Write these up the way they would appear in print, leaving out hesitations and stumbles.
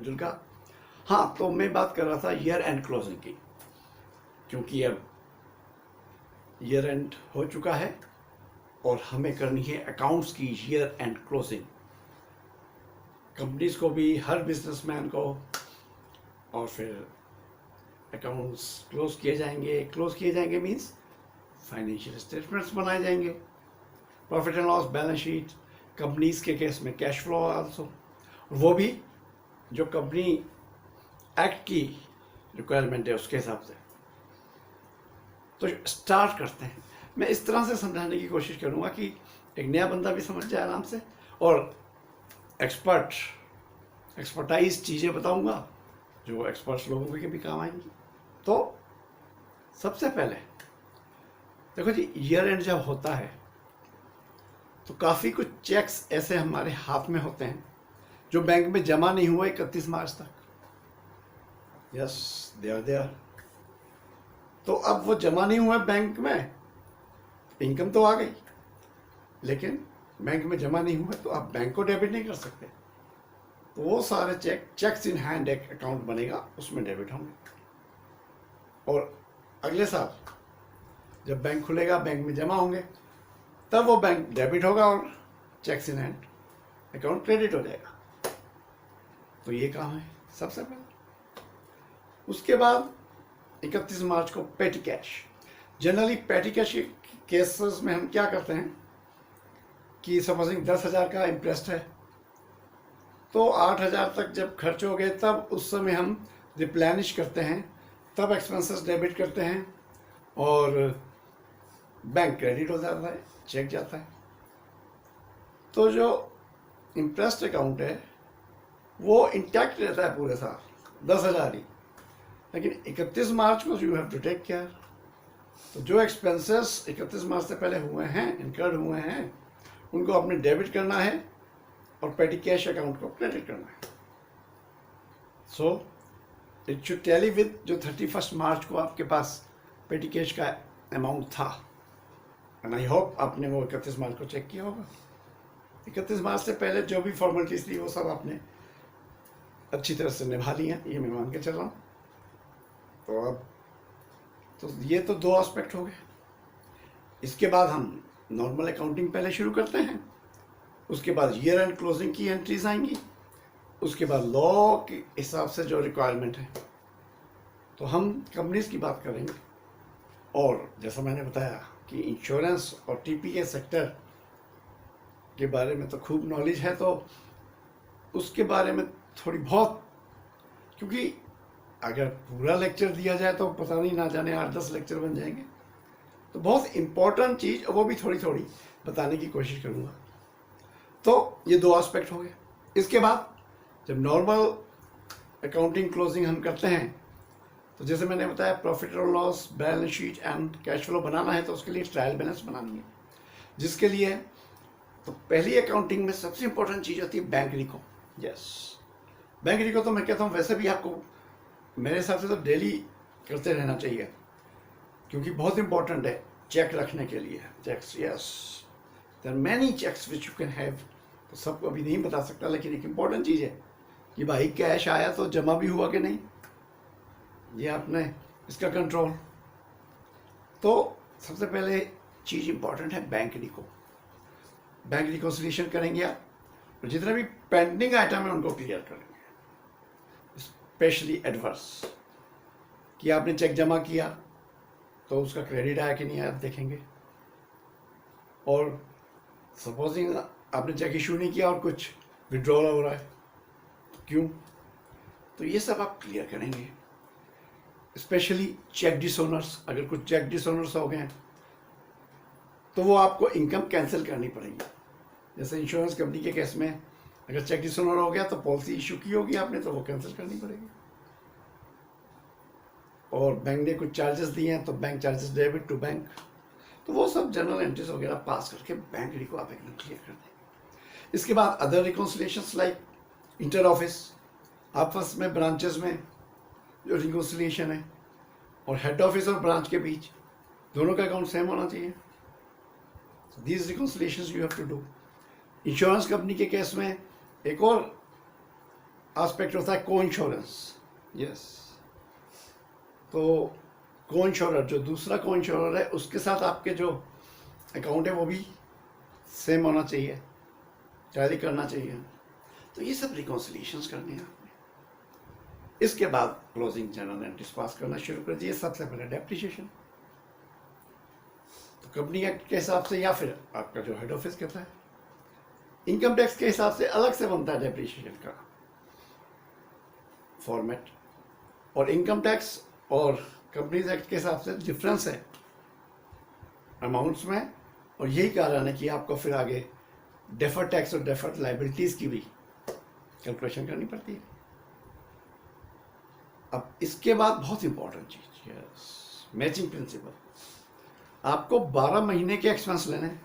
Capital का। हाँ, तो मैं बात कर रहा था ईयर एंड क्लोजिंग की, क्योंकि अब ईयर एंड हो चुका है और हमें करनी है अकाउंट्स की ईयर एंड क्लोजिंग। कंपनीज को भी, हर बिजनेसमैन को, और फिर अकाउंट्स क्लोज किए जाएंगे मीन्स फाइनेंशियल स्टेटमेंट्स बनाए जाएंगे, profit and loss, balance sheet, companies के केस में कैश फ्लो आल्सो, वो भी जो कंपनी एक्ट की रिक्वायरमेंट है उसके हिसाब से। तो स्टार्ट करते हैं। मैं इस तरह से समझाने की कोशिश करूँगा कि एक नया बंदा भी समझ जाए आराम से, और एक्सपर्टाइज चीज़ें बताऊँगा जो एक्सपर्ट्स लोगों के भी काम आएंगी। तो सबसे पहले देखो जी, ईयर एंड जब होता है तो काफ़ी कुछ चेक्स ऐसे हमारे हाथ में होते हैं जो बैंक में जमा नहीं हुए 31 मार्च तक। Yes, they are there. तो अब वो जमा नहीं हुआ बैंक में, इनकम तो आ गई, लेकिन बैंक में जमा नहीं हुआ तो आप बैंक को डेबिट नहीं कर सकते। तो वो सारे चेक्स इन हैंड एक अकाउंट बनेगा, उसमें डेबिट होंगे। और अगले साल जब बैंक खुलेगा, बैंक में जमा होंगे, तब वो बैंक डेबिट होगा और checks in hand account credit हो जाएगा। तो ये काम है सबसे पहले। उसके बाद 31 मार्च को पेटी कैश। जनरली पेटी कैश के केसेस में हम क्या करते हैं कि सपोजिंग 10,000 का इंटरेस्ट है, तो 8,000 तक जब खर्च हो गए तब उस समय हम रिप्लेनिश करते हैं, तब एक्सपेंसेस डेबिट करते हैं और बैंक क्रेडिट हो जाता है, चेक जाता है। तो जो इंटरेस्ट अकाउंट है वो इंटैक्ट रहता है पूरे साल, 10,000 ही, लेकिन 31 मार्च को you have to take care. तो जो एक्सपेंसेस 31 मार्च से पहले हुए हैं, इनकर्ड हुए हैं, उनको आपने डेबिट करना है और पेटी कैश अकाउंट को क्रेडिट करना है। So it should tally with जो 31 मार्च को आपके पास पेटी कैश का अमाउंट था। एंड आई होप आपने वो 31 मार्च को चेक किया होगा। 31 मार्च से पहले जो भी फॉर्मेलिटीज थी वो सब आपने अच्छी तरह से निभा ली हैं, ये मैं मान के चल रहा हूँ। तो अब तो ये तो दो एस्पेक्ट हो गए। इसके बाद हम नॉर्मल अकाउंटिंग पहले शुरू करते हैं, उसके बाद ईयर एंड क्लोजिंग की एंट्रीज आएंगी, उसके बाद लॉ के हिसाब से जो रिक्वायरमेंट है तो हम कंपनीज की बात करेंगे। और जैसा मैंने बताया कि इंश्योरेंस और टीपीए सेक्टर के बारे में तो खूब नॉलेज है, तो उसके बारे में थोड़ी बहुत, क्योंकि अगर पूरा लेक्चर दिया जाए तो पता नहीं ना जाने 8-10 लेक्चर बन जाएंगे। तो बहुत इम्पोर्टेंट चीज़ वो भी थोड़ी थोड़ी बताने की कोशिश करूँगा। तो ये दो एस्पेक्ट हो गए। इसके बाद जब नॉर्मल अकाउंटिंग क्लोजिंग हम करते हैं तो जैसे मैंने बताया प्रॉफिट और loss, balance sheet and cash flow बनाना है, तो उसके लिए ट्रायल बैलेंस बनानी है, जिसके लिए तो पहली अकाउंटिंग में सबसे इम्पोर्टेंट चीज़ होती है बैंक रिको। यस, बैंक रिको तो मैं कहता हूँ वैसे भी आपको मेरे हिसाब से तो डेली करते रहना चाहिए, क्योंकि बहुत इंपॉर्टेंट है चेक रखने के लिए। Checks, yes, there are many checks which you can have. तो सबको अभी नहीं बता सकता, लेकिन एक इम्पॉर्टेंट चीज़ है कि भाई कैश आया तो जमा भी हुआ कि नहीं, ये आपने इसका कंट्रोल। तो सबसे पहले चीज़ इंपॉर्टेंट है बैंक रिको। बैंक रिकॉन्सिलिएशन करेंगे आप, तो जितने भी पेंडिंग आइटम है उनको क्लियर करेंगे, स्पेशली एडवर्स, कि आपने चेक जमा किया तो उसका क्रेडिट आया कि नहीं आया देखेंगे, और सपोजिंग आपने चेक इशू नहीं किया और कुछ विड्रॉल हो रहा है तो क्यों, तो ये सब आप क्लियर करेंगे। स्पेशली चेक डिसऑनर्स, अगर कुछ चेक डिसऑनर्स हो गए तो वो आपको इनकम कैंसिल करनी पड़ेगी। जैसे इंश्योरेंस कंपनी के केस में अगर चेक डिसऑनर हो गया तो पॉलिसी इशू की होगी आपने, तो वो कैंसिल करनी पड़ेगी। और बैंक ने कुछ चार्जेस दिए हैं तो bank charges debit to bank, तो वो सब जनरल एंट्रीज वगैरह पास करके बैंक रिको आप एकदम क्लियर कर देंगे। इसके बाद अदर रिकॉन्सिलिएशंस लाइक इंटर ऑफिस, आपस में ब्रांचेस में जो रिकॉन्सिलिएशन है, और हेड ऑफिस और ब्रांच के बीच दोनों का अकाउंट सेम होना चाहिए। These reconciliations you have to do. Insurance company के केस में एक और एस्पेक्ट होता है को इंश्योरेंस। यस, तो को इंश्योरर, जो दूसरा को इंश्योरर है, उसके साथ आपके जो अकाउंट है वो भी सेम होना चाहिए, टैली करना चाहिए। तो ये सब रिकॉन्सिलिएशंस करने हैं आपने। इसके बाद क्लोजिंग जर्नल एंट्रीज पास करना शुरू कर दिए। सबसे पहले डेप्रिसिएशन, तो कंपनी एक्ट के हिसाब से या फिर आपका जो हेड ऑफिस कहता है, इनकम टैक्स के हिसाब से अलग से बनता है डेप्रिसिएशन का फॉर्मेट, और इनकम टैक्स और कंपनीज एक्ट के हिसाब से डिफरेंस है अमाउंट्स में। और यही कारण है कि आपको फिर आगे डेफर्ड टैक्स और डेफर्ड लाइबिलिटीज की भी कैलकुलेशन करनी पड़ती है। अब इसके बाद बहुत इंपॉर्टेंट चीज, मैचिंग प्रिंसिपल। आपको 12 महीने के एक्सपेंस लेने हैं,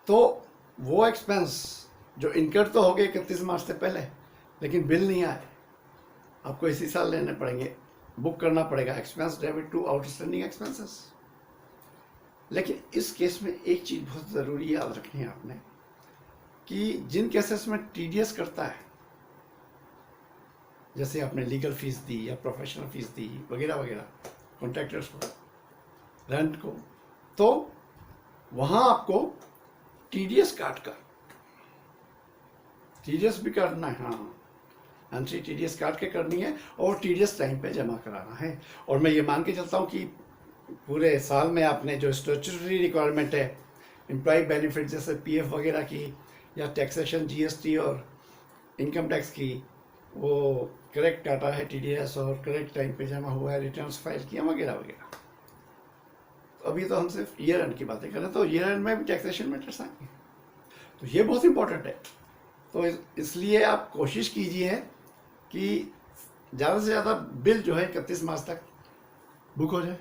तो वो एक्सपेंस जो इनकट तो हो गए 31 मार्च से पहले, लेकिन बिल नहीं आए, आपको इसी साल लेने पड़ेंगे, बुक करना पड़ेगा expense debit to outstanding expenses. लेकिन इस केस में एक चीज़ बहुत ज़रूरी याद रखनी है आपने, कि जिन केसेस में टीडीएस करता है, जैसे आपने लीगल फीस दी या प्रोफेशनल फीस दी वगैरह वगैरह कॉन्ट्रैक्टर्स को, रेंट को, तो वहाँ आपको टीडीएस काट कर, टीडीएस भी काटना है, हाँ, एंट्री टीडीएस काट के करनी है और टीडीएस टाइम पे जमा कराना है। और मैं ये मान के चलता हूँ कि पूरे साल में आपने जो स्टैट्यूटरी रिक्वायरमेंट है एम्प्लॉय बेनिफिट जैसे पीएफ वगैरह की, या टैक्सेशन जीएसटी और इनकम टैक्स की, वो करेक्ट काटा है टीडीएस और करेक्ट टाइम पे जमा हुआ है, रिटर्न्स फाइल किया वगैरह वगैरह। तो अभी तो हम सिर्फ ईयर एंड की बातें करें, तो ईयर एंड में भी टैक्सेशन मैटर्स आएंगे, तो ये बहुत इंपॉर्टेंट है। तो इसलिए आप कोशिश कीजिए कि ज़्यादा से ज़्यादा बिल जो है 31 मार्च तक बुक हो जाए।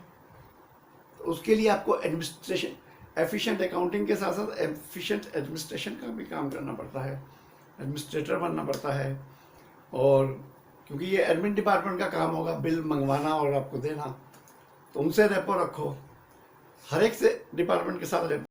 तो उसके लिए आपको एडमिनिस्ट्रेशन, एफिशिएंट अकाउंटिंग के साथ साथ एफिशिएंट एडमिनिस्ट्रेशन का भी काम करना पड़ता है, एडमिनिस्ट्रेटर बनना पड़ता है। और क्योंकि ये एडमिन डिपार्टमेंट का काम होगा बिल मंगवाना और आपको देना, तो उनसे रेपो रखो, हर एक से डिपार्टमेंट के साथ रेपो